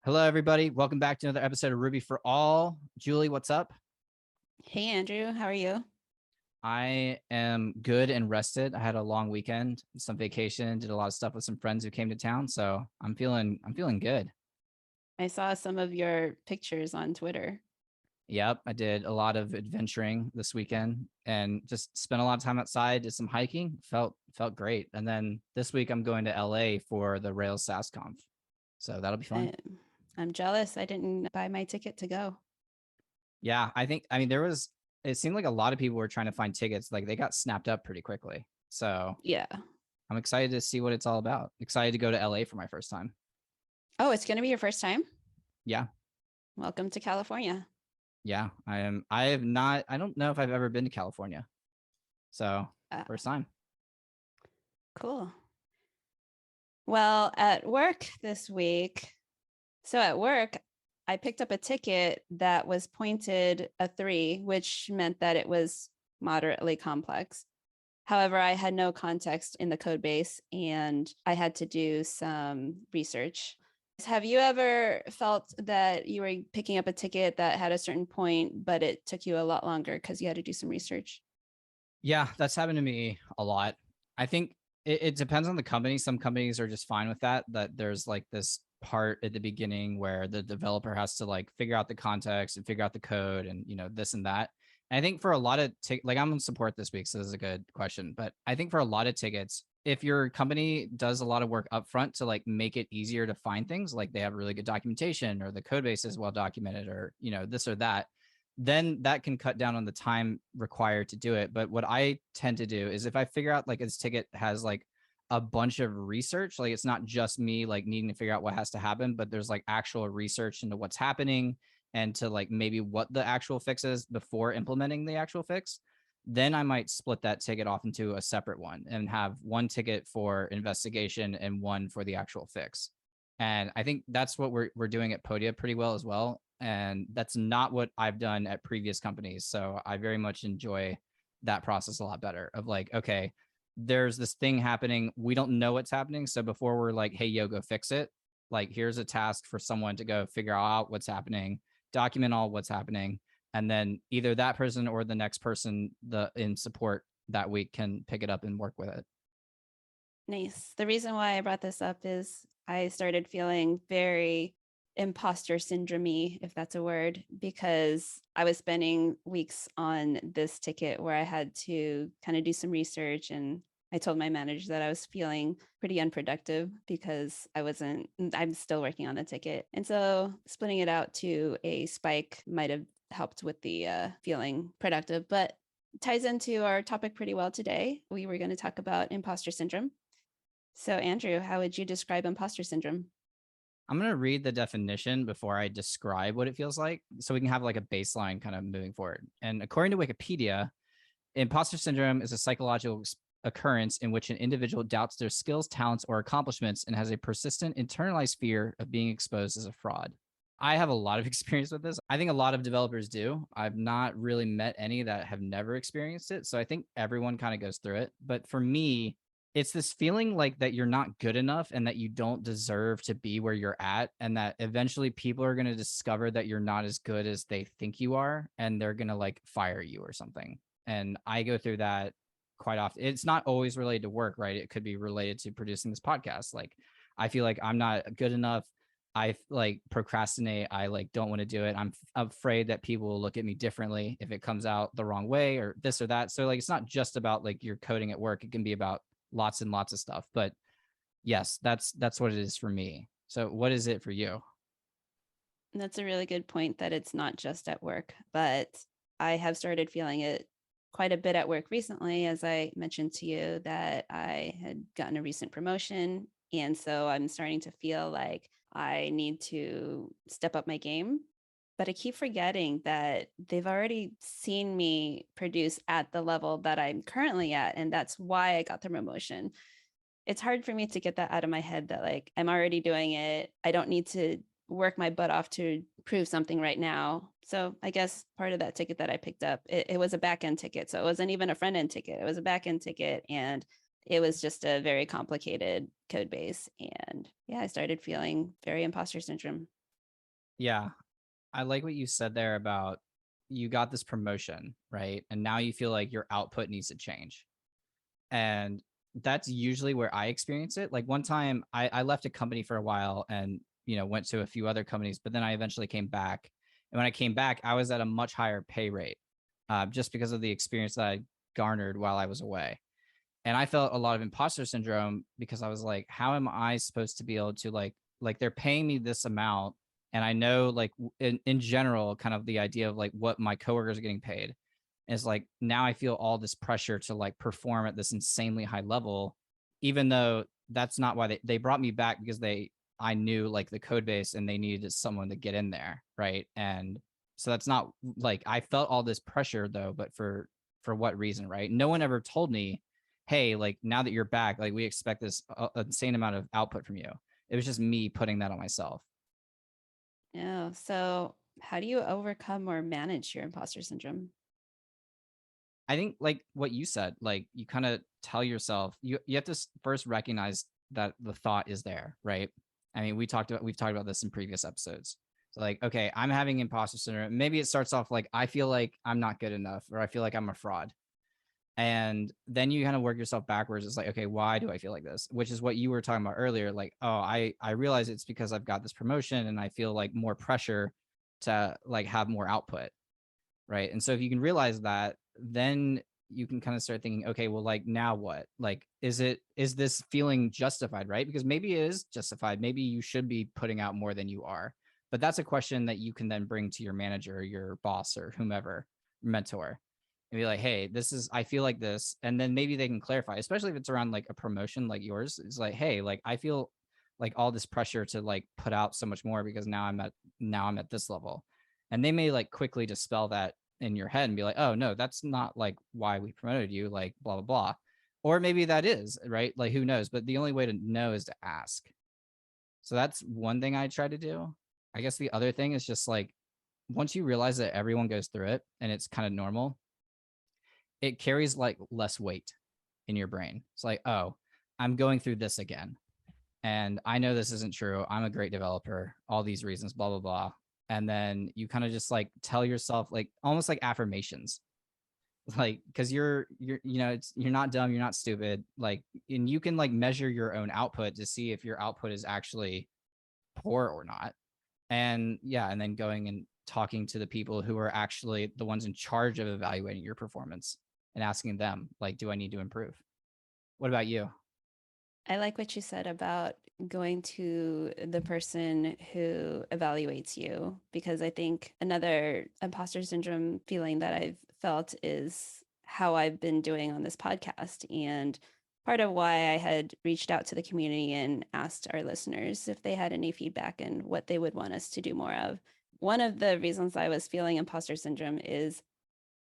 Hello, everybody. Welcome back to another episode of Ruby for All. Julie, what's up? Hey Andrew, how are you? I am good and rested. I had a long weekend, some vacation, did a lot of stuff with some friends who came to town, so I'm feeling good. I saw some of your pictures on Twitter. Yep, I did a lot of adventuring this weekend and just spent a lot of time outside, did some hiking, felt great. And then this week I'm going to LA for the Rails SaaS Conf. So that'll be fun. I, I'm jealous I didn't buy my ticket to go. Yeah, I mean it seemed like a lot of people were trying to find tickets, like they got snapped up pretty quickly. So Yeah. I'm excited to see what it's all about. Excited to go to LA for my first time. Oh, it's going to be your first time? Yeah. Welcome to California. Yeah. I have not, I don't know if I've ever been to California. So Uh, first time. cool. Well, at work this week, at work, I picked up a ticket that was pointed a 3, which meant that it was moderately complex. However, I had no context in the code base and I had to do some research. Have you ever felt that you were picking up a ticket that had a certain point, but it took you a lot longer because you had to do some research? Yeah, that's happened to me a lot. I think it depends on the company. Some companies are just fine with that there's like this part at the beginning where the developer has to like figure out the context and figure out the code and this and that. And I think for a lot of like I'm on support this week, so this is a good question. But I think for a lot of tickets, if your company does a lot of work upfront to like make it easier to find things, like they have really good documentation or the code base is well documented or this or that, then that can cut down on the time required to do it. But what I tend to do is if I figure out like this ticket has like a bunch of research, like it's not just me like needing to figure out what has to happen, but there's like actual research into what's happening and to like maybe what the actual fix is before implementing the actual fix, then I might split that ticket off into a separate one and have one ticket for investigation and one for the actual fix. And I think that's what we're doing at Podia pretty well as well. And that's not what I've done at previous companies. So I very much enjoy that process a lot better of like, okay, there's this thing happening. We don't know what's happening. So before we're like, hey, yo, go fix it, like here's a task for someone to go figure out what's happening, document all what's happening. And then either that person or the next person in support that week can pick it up and work with it. Nice. The reason why I brought this up is I started feeling very imposter syndrome, if that's a word, because I was spending weeks on this ticket where I had to kind of do some research. And I told my manager that I was feeling pretty unproductive because I'm still working on the ticket. And so splitting it out to a spike might have helped with the feeling productive, but ties into our topic pretty well today. We were going to talk about imposter syndrome. So, Andrew, how would you describe imposter syndrome? I'm going to read the definition before I describe what it feels like so we can have like a baseline kind of moving forward. And according to Wikipedia, imposter syndrome is a psychological occurrence in which an individual doubts their skills, talents, or accomplishments and has a persistent internalized fear of being exposed as a fraud. I have a lot of experience with this. I think a lot of developers do. I've not really met any that have never experienced it. So I think everyone kind of goes through it. But for me, it's this feeling like that you're not good enough and that you don't deserve to be where you're at. And that eventually people are going to discover that you're not as good as they think you are. And they're going to like fire you or something. And I go through that quite often. It's not always related to work, right? It could be related to producing this podcast. Like, I feel like I'm not good enough. I like procrastinate. I like don't want to do it. I'm afraid that people will look at me differently if it comes out the wrong way or this or that. So like it's not just about like your coding at work. It can be about lots and lots of stuff. But yes, that's what it is for me. So what is it for you? That's a really good point that it's not just at work, but I have started feeling it quite a bit at work recently, as I mentioned to you that I had gotten a recent promotion. And so I'm starting to feel like I need to step up my game. But I keep forgetting that they've already seen me produce at the level that I'm currently at. And that's why I got the promotion. It's hard for me to get that out of my head that like I'm already doing it. I don't need to work my butt off to prove something right now. So I guess part of that ticket that I picked up, it was a back end ticket. So it wasn't even a front end ticket. It was a back end ticket. And it was just a very complicated code base. And yeah, I started feeling very imposter syndrome. Yeah, I like what you said there about you got this promotion, right? And now you feel like your output needs to change. And that's usually where I experience it. Like one time I left a company for a while and, went to a few other companies, but then I eventually came back. And when I came back, I was at a much higher pay rate, just because of the experience that I garnered while I was away. And I felt a lot of imposter syndrome because I was like, how am I supposed to be able to like they're paying me this amount, and I know like in general kind of the idea of like what my coworkers are getting paid is like now I feel all this pressure to like perform at this insanely high level, even though that's not why they brought me back, because I knew like the code base and they needed someone to get in there, right? And so that's not like I felt all this pressure though, but for what reason, right? No one ever told me, hey, like now that you're back, like we expect this insane amount of output from you. It was just me putting that on myself. Yeah. So, how do you overcome or manage your imposter syndrome? I think like what you said, like you kind of tell yourself you have to first recognize that the thought is there, right? I mean, we've talked about this in previous episodes. So like, okay, I'm having imposter syndrome. Maybe it starts off like I feel like I'm not good enough, or I feel like I'm a fraud. And then you kind of work yourself backwards. It's like, okay, why do I feel like this? Which is what you were talking about earlier. Like, oh, I realize it's because I've got this promotion and I feel like more pressure to like have more output, right? And so if you can realize that, then you can kind of start thinking, okay, well, like now what? Like, is this feeling justified, right? Because maybe it is justified. Maybe you should be putting out more than you are. But that's a question that you can then bring to your manager, or your boss, or whomever, mentor, and be like, hey, this is, I feel like this. And then maybe they can clarify, especially if it's around like a promotion like yours. It's like, hey, like I feel like all this pressure to like put out so much more because now I'm at this level. And they may like quickly dispel that in your head and be like, oh no, that's not like why we promoted you, like blah blah blah. Or maybe that is, right? Like who knows? But the only way to know is to ask. So that's one thing I try to do. I guess the other thing is just like once you realize that everyone goes through it and it's kind of normal, it carries like less weight in your brain. It's like, oh, I'm going through this again. And I know this isn't true. I'm a great developer, all these reasons, blah, blah, blah. And then you kind of just like tell yourself like almost like affirmations, like because you're not dumb, you're not stupid, like, and you can like measure your own output to see if your output is actually poor or not. And yeah, and then going and talking to the people who are actually the ones in charge of evaluating your performance and asking them like, do I need to improve? What about you? I like what you said about going to the person who evaluates you, because I think another imposter syndrome feeling that I've felt is how I've been doing on this podcast. And part of why I had reached out to the community and asked our listeners if they had any feedback and what they would want us to do more of. One of the reasons I was feeling imposter syndrome is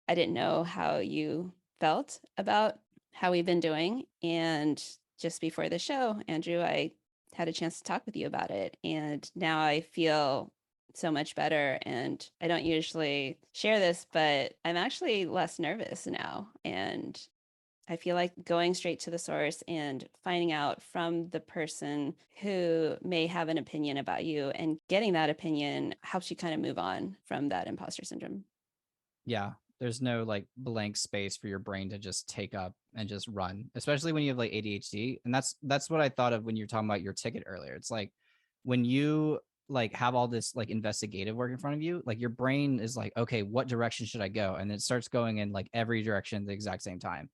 I didn't know how you felt about how we've been doing. And just before the show, Andrew, I had a chance to talk with you about it. And now I feel so much better. And I don't usually share this, but I'm actually less nervous now. And I feel like going straight to the source and finding out from the person who may have an opinion about you and getting that opinion helps you kind of move on from that imposter syndrome. Yeah, there's no like blank space for your brain to just take up and just run, especially when you have like ADHD. And that's what I thought of when you were talking about your ticket earlier. It's like when you like have all this like investigative work in front of you, like your brain is like, okay, what direction should I go? And it starts going in like every direction at the exact same time.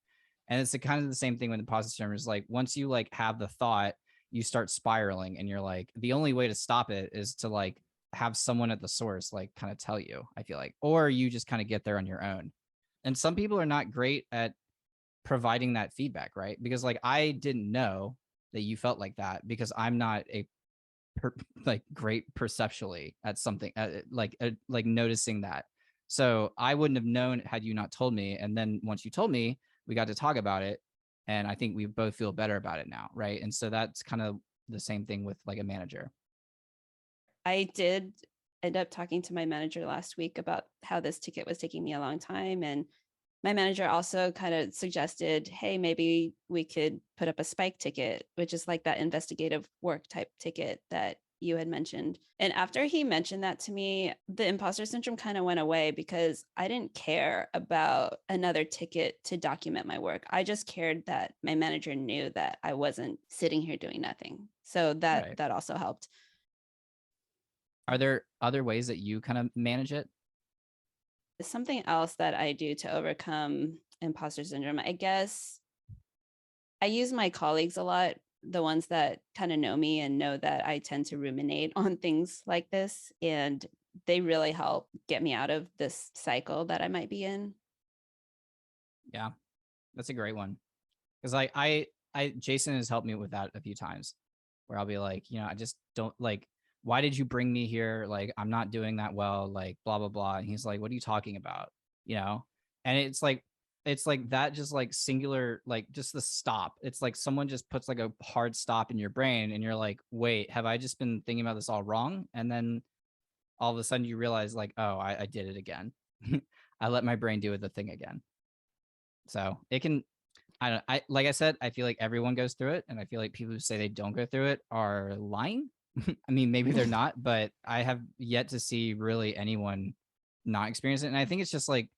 And it's the kind of the same thing when the positive term is like once you like have the thought, you start spiraling and you're like, the only way to stop it is to like have someone at the source like kind of tell you, I feel like, or you just kind of get there on your own. And some people are not great at providing that feedback, right? Because like I didn't know that you felt like that because I'm not a per, like great perceptually at something like noticing that. So I wouldn't have known had you not told me. And then once you told me, we got to talk about it, and I think we both feel better about it now, right? And so that's kind of the same thing with like a manager. I did end up talking to my manager last week about how this ticket was taking me a long time. And my manager also kind of suggested, hey, maybe we could put up a spike ticket, which is like that investigative work type ticket that you had mentioned. And after he mentioned that to me, the imposter syndrome kind of went away because I didn't care about another ticket to document my work. I just cared that my manager knew that I wasn't sitting here doing nothing. So Right. that also helped. Are there other ways that you kind of manage it? Something else that I do to overcome imposter syndrome, I guess I use my colleagues a lot, the ones that kind of know me and know that I tend to ruminate on things like this. And they really help get me out of this cycle that I might be in. Yeah, that's a great one. Because Jason has helped me with that a few times, where I'll be like, I just don't like. Why did you bring me here? Like, I'm not doing that well. Like, blah blah blah. And he's like, what are you talking about? You know, and it's like that, just like singular, like just the stop. It's like someone just puts like a hard stop in your brain, and you're like, wait, have I just been thinking about this all wrong? And then all of a sudden you realize, like, oh, I did it again. I let my brain do the thing again. So it can, I don't, I like I said, I feel like everyone goes through it, and I feel like people who say they don't go through it are lying. I mean, maybe they're not, but I have yet to see really anyone not experience it. And I think it's just like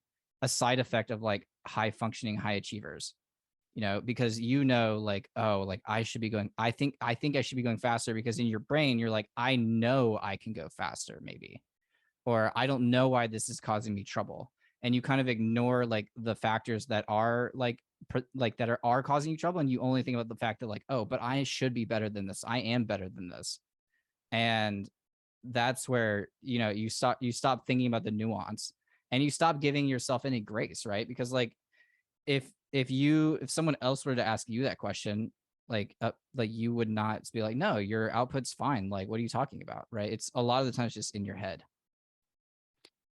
a side effect of like high functioning high achievers, because like, oh, like I think I should be going faster, because in your brain you're like, I know I can go faster maybe, or I don't know why this is causing me trouble. And you kind of ignore like the factors that are like that are causing you trouble, and you only think about the fact that, like, oh, but I should be better than this. I am better than this. And that's where, you stop thinking about the nuance, and you stop giving yourself any grace, right? Because like if someone else were to ask you that question, like you would not be like, no, your output's fine. Like, what are you talking about? Right? It's a lot of the times just in your head.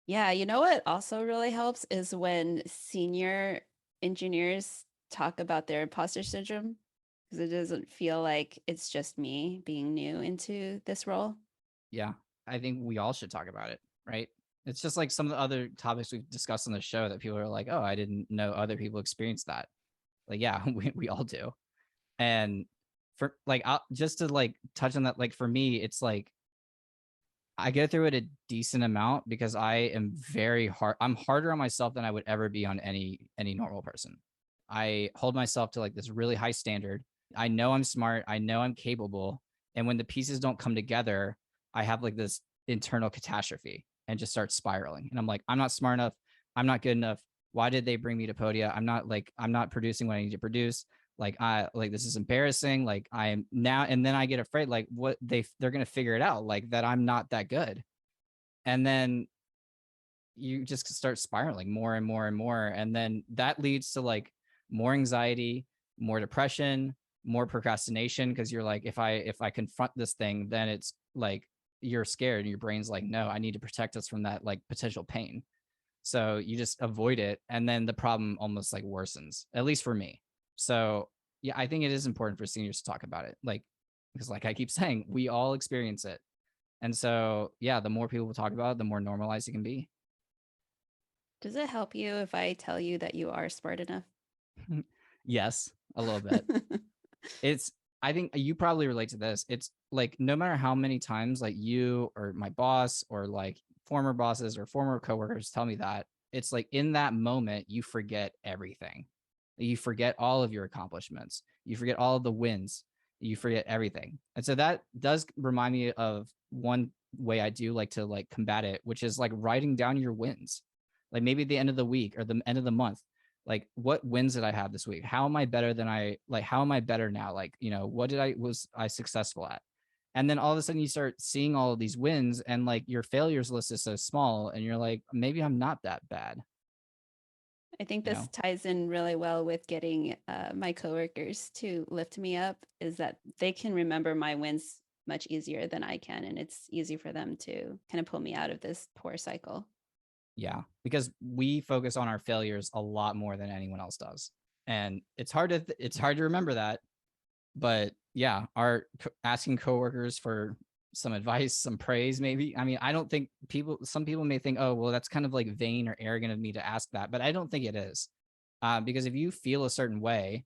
Yeah, you know what also really helps is when senior engineers talk about their imposter syndrome, because it doesn't feel like it's just me being new into this role. Yeah, I think we all should talk about it, right? It's just like some of the other topics we've discussed on the show that people are like, oh, I didn't know other people experienced that. Like, yeah, we all do. And for like, just to like touch on that, like for me, it's like I go through it a decent amount because I am very hard. I'm harder on myself than I would ever be on any normal person. I hold myself to like this really high standard. I know I'm smart. I know I'm capable. And when the pieces don't come together, I have like this internal catastrophe and just start spiraling. And I'm like, I'm not smart enough. I'm not good enough. Why did they bring me to Podia? I'm not producing what I need to produce. Like, this is embarrassing. Like, I am now, and then I get afraid, like, what they're gonna figure it out, like that I'm not that good. And then you just start spiraling more and more and more, and then that leads to like more anxiety, more depression, more procrastination, because you're like, if I confront this thing, then it's like you're scared, and your brain's like, no, I need to protect us from that like potential pain. So you just avoid it, and then the problem almost like worsens, at least for me. So yeah, I think it is important for seniors to talk about it, like, because like I keep saying, we all experience it. And so yeah, the more people talk about it, the more normalized it can be. Does it help you if I tell you that you are smart enough? Yes, a little bit. It's I think you probably relate to this. It's like no matter how many times like you or my boss or like former bosses or former coworkers tell me that, it's like in that moment you forget everything. You forget all of your accomplishments. You forget all of the wins. You forget everything. And so that does remind me of one way I do like to like combat it, which is like writing down your wins. Like maybe at the end of the week or the end of the month, like what wins did I have this week? How am I better than how am I better now? Like, what was I successful at? And then all of a sudden you start seeing all of these wins, and like your failures list is so small, and you're like, maybe I'm not that bad, I think you this know? ties in really well with getting my coworkers to lift me up, is that they can remember my wins much easier than I can. And it's easy for them to kind of pull me out of this poor cycle. Yeah, because we focus on our failures a lot more than anyone else does. And it's hard to remember that, but yeah, asking coworkers for some advice, some praise, maybe. I mean, I don't think some people may think, oh, well, that's kind of like vain or arrogant of me to ask that, but I don't think it is. Because if you feel a certain way,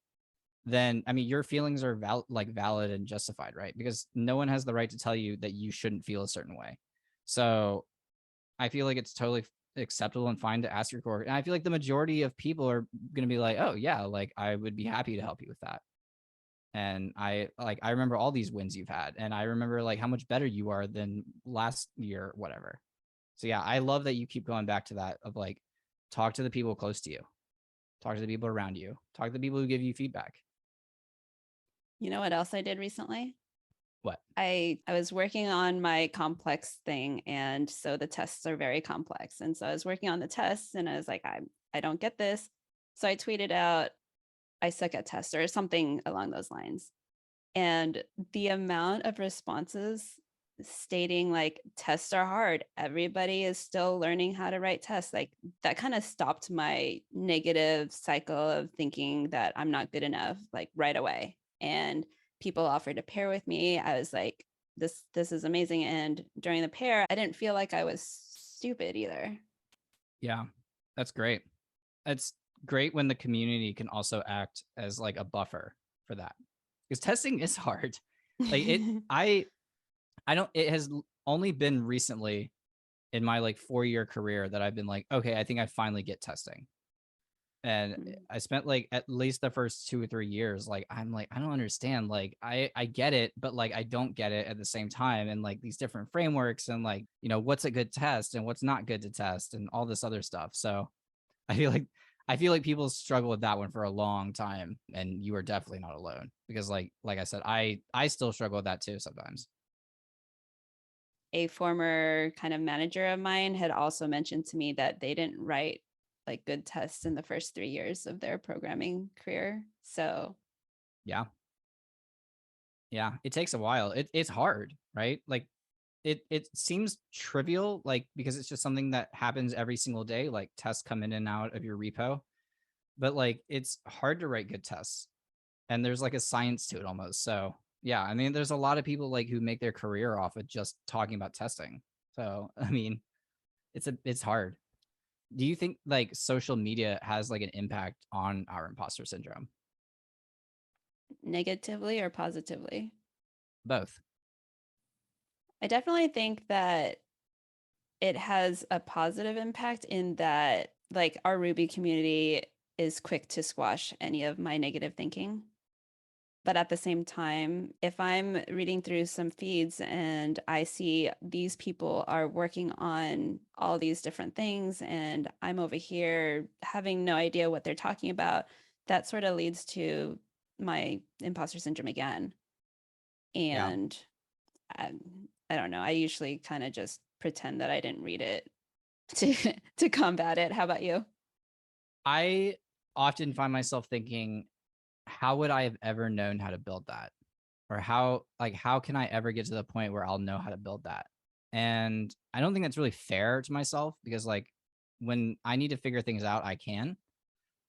then I mean your feelings are valid and justified, right? Because no one has the right to tell you that you shouldn't feel a certain way. So I feel like it's totally acceptable and fine to ask your coworker. And I feel like the majority of people are going to be like, "Oh yeah, like I would be happy to help you with that." And I remember all these wins you've had, and I remember like how much better you are than last year, whatever. So yeah, I love that you keep going back to that of like talk to the people close to you, talk to the people around you, talk to the people who give you feedback. You know what else I did recently? What? I was working on my complex thing, and so the tests are very complex. And so I was working on the tests, and I was like, I don't get this. So I tweeted out, I suck at tests or something along those lines. And the amount of responses stating like tests are hard, everybody is still learning how to write tests, like that kind of stopped my negative cycle of thinking that I'm not good enough like right away. And people offered to pair with me. I was like, this is amazing. And during the pair, I didn't feel like I was stupid either. Yeah, that's great. It's great when the community can also act as like a buffer for that, because testing is hard. Like it, I don't. It has only been recently in my like 4-year career that I've been like, okay, I think I finally get testing. And I spent like at least the first 2 or 3 years, like I'm like, I don't understand. Like I get it, but like I don't get it at the same time. And like these different frameworks and like, what's a good test and what's not good to test and all this other stuff. So I feel like I feel like people struggle with that one for a long time. And you are definitely not alone. Because like I said, I still struggle with that too sometimes. A former kind of manager of mine had also mentioned to me that they didn't write like good tests in the first 3 years of their programming career. So Yeah. Yeah. It takes a while. It's hard, right? Like it seems trivial, like because it's just something that happens every single day, like tests come in and out of your repo. But like it's hard to write good tests. And there's like a science to it almost. So yeah, I mean there's a lot of people like who make their career off of just talking about testing. So I mean, it's hard. Do you think like social media has like an impact on our imposter syndrome? negatively or positively? Both. I definitely think that it has a positive impact in that like our Ruby community is quick to squash any of my negative thinking. But at the same time, if I'm reading through some feeds and I see these people are working on all these different things and I'm over here having no idea what they're talking about, that sort of leads to my imposter syndrome again. Yeah. And I, I don't know. I usually kind of just pretend that I didn't read it to to combat it. How about you? I often find myself thinking, how would I have ever known how to build that? Or how can I ever get to the point where I'll know how to build that? And I don't think that's really fair to myself because like when I need to figure things out, I can.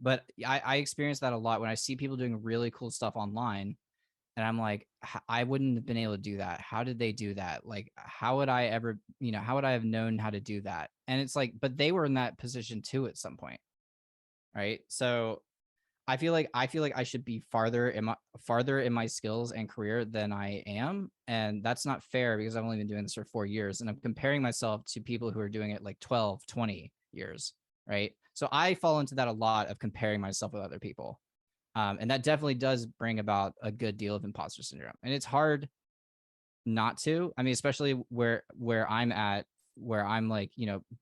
But I experience that a lot when I see people doing really cool stuff online. And I'm like, I wouldn't have been able to do that. How did they do that? Like, how would I ever, how would I have known how to do that? And it's like, but they were in that position too at some point. Right. So I feel like I should be farther in my skills and career than I am, and that's not fair because I've only been doing this for 4 years and I'm comparing myself to people who are doing it like 12, 20 years, right? So I fall into that a lot of comparing myself with other people. And that definitely does bring about a good deal of imposter syndrome. And it's hard not to. I mean, especially where I'm at, where I'm like,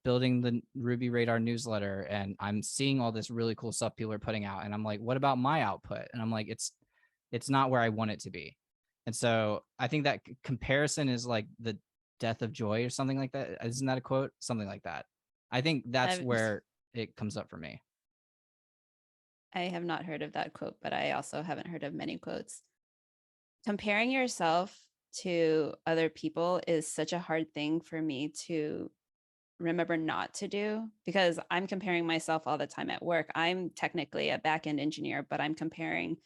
building the Ruby Radar newsletter and I'm seeing all this really cool stuff people are putting out. And I'm like, what about my output? And I'm like, it's not where I want it to be. And so I think that comparison is like the death of joy or something like that. Isn't that a quote? Something like that. I think that's I've, where it comes up for me. I have not heard of that quote, but I also haven't heard of many quotes. Comparing yourself to other people is such a hard thing for me to remember not to do because I'm comparing myself all the time at work. I'm technically a back end engineer, but I'm comparing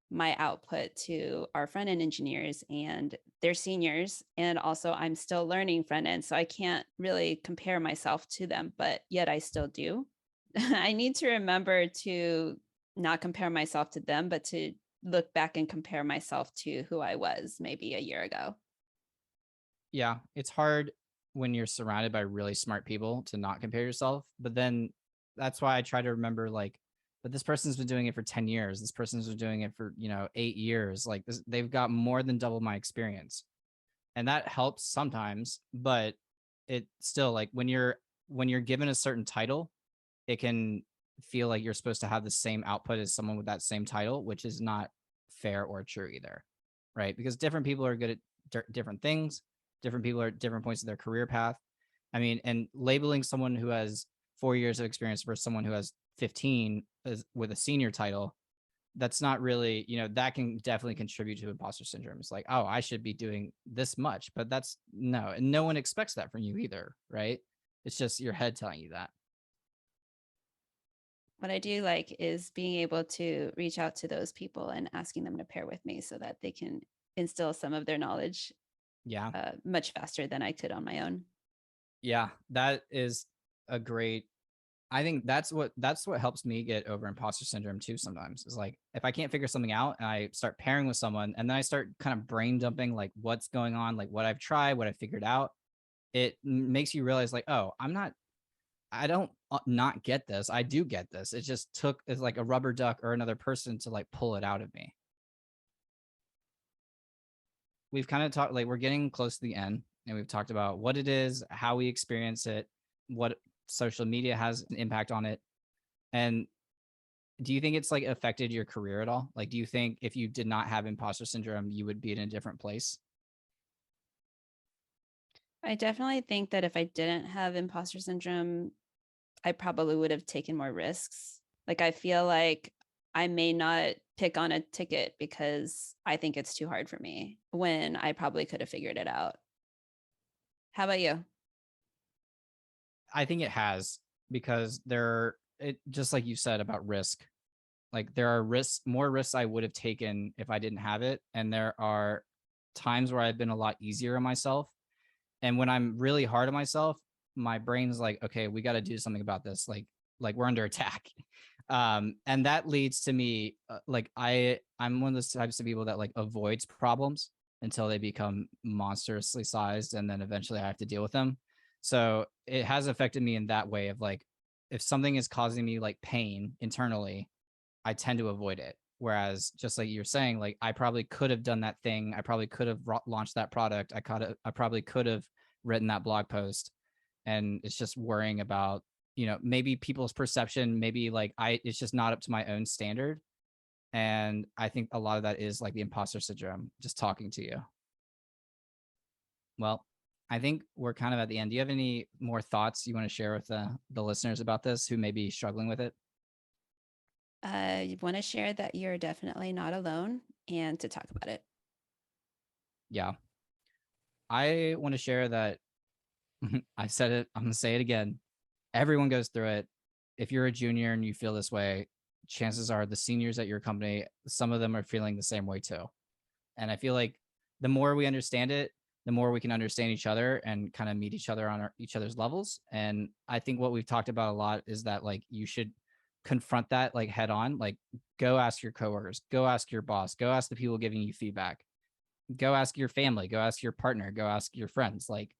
my output to our front end engineers and they're seniors. And also, I'm still learning front end. So I can't really compare myself to them, but yet I still do. I need to remember to not compare myself to them, but to look back and compare myself to who I was maybe a year ago. Yeah, it's hard when you're surrounded by really smart people to not compare yourself. But then that's why I try to remember, like, but this person's been doing it for 10 years. This person's been doing it for, 8 years. Like this, they've got more than double my experience. And that helps sometimes, but it still, like, when you're given a certain title, it can feel like you're supposed to have the same output as someone with that same title, which is not fair or true either. Right? Because different people are good at different things. Different people are at different points of their career path. I mean, and labeling someone who has 4 years of experience versus someone who has 15 with a senior title, that's not really, that can definitely contribute to imposter syndrome. It's like, oh, I should be doing this much, but that's no, and no one expects that from you either, right? It's just your head telling you that. What I do like is being able to reach out to those people and asking them to pair with me so that they can instill some of their knowledge Yeah. much faster than I could on my own. Yeah. That is a great, I think that's what helps me get over imposter syndrome too sometimes. Is like if I can't figure something out and I start pairing with someone and then I start kind of brain dumping like what's going on, like what I've tried, what I figured out, it makes you realize like, oh, I don't not get this. I do get this. It just took it's like a rubber duck or another person to like pull it out of me. We've kind of talked, like, we're getting close to the end, and we've talked about what it is, how we experience it, what social media has an impact on it. And do you think it's like affected your career at all? Like, do you think if you did not have imposter syndrome, you would be in a different place? I definitely think that if I didn't have imposter syndrome, I probably would have taken more risks. Like, I feel like I may not pick on a ticket because I think it's too hard for me when I probably could have figured it out. How about you? I think it has, because it just like you said about risk. Like there are risks, more risks I would have taken if I didn't have it, and there are times where I've been a lot easier on myself. And when I'm really hard on myself, my brain's like, okay, we got to do something about this. Like we're under attack. And that leads to me like I'm one of those types of people that like avoids problems until they become monstrously sized, and then eventually I have to deal with them. So it has affected me in that way of like, if something is causing me like pain internally, I tend to avoid it. Whereas, just like you're saying, like I probably could have done that thing. I probably could have launched that product. I probably could have written that blog post. And it's just worrying about, maybe people's perception. Maybe like it's just not up to my own standard. And I think a lot of that is like the imposter syndrome, just talking to you. Well, I think we're kind of at the end. Do you have any more thoughts you want to share with the listeners about this who may be struggling with it? I want to share that you're definitely not alone and to talk about it. Yeah. I want to share that I said it, I'm going to say it again. Everyone goes through it. If you're a junior and you feel this way, chances are the seniors at your company, some of them are feeling the same way too. And I feel like the more we understand it, the more we can understand each other and kind of meet each other on each other's levels. And I think what we've talked about a lot is that like you should confront that like head on. Like go ask your coworkers, go ask your boss, go ask the people giving you feedback, go ask your family, go ask your partner, go ask your friends. Like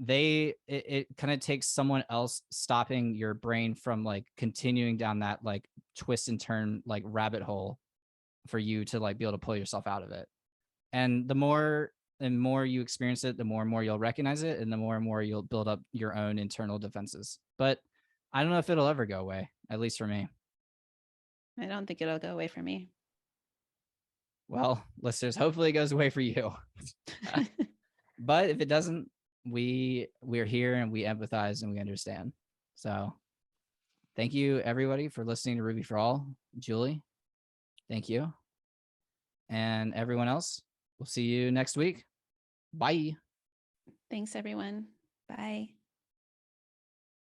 it kind of takes someone else stopping your brain from like continuing down that like twist and turn like rabbit hole for you to like be able to pull yourself out of it. And the more and more you experience it, the more and more you'll recognize it, and the more and more you'll build up your own internal defenses. But I don't know if it'll ever go away, at least for me. I don't think it'll go away from me. Well, listeners, hopefully it goes away for you. But if it doesn't, we're here and we empathize and we understand. So thank you everybody for listening to Ruby for All. Julie, thank you. And everyone else, we'll see you next week. Bye. Thanks, everyone. Bye.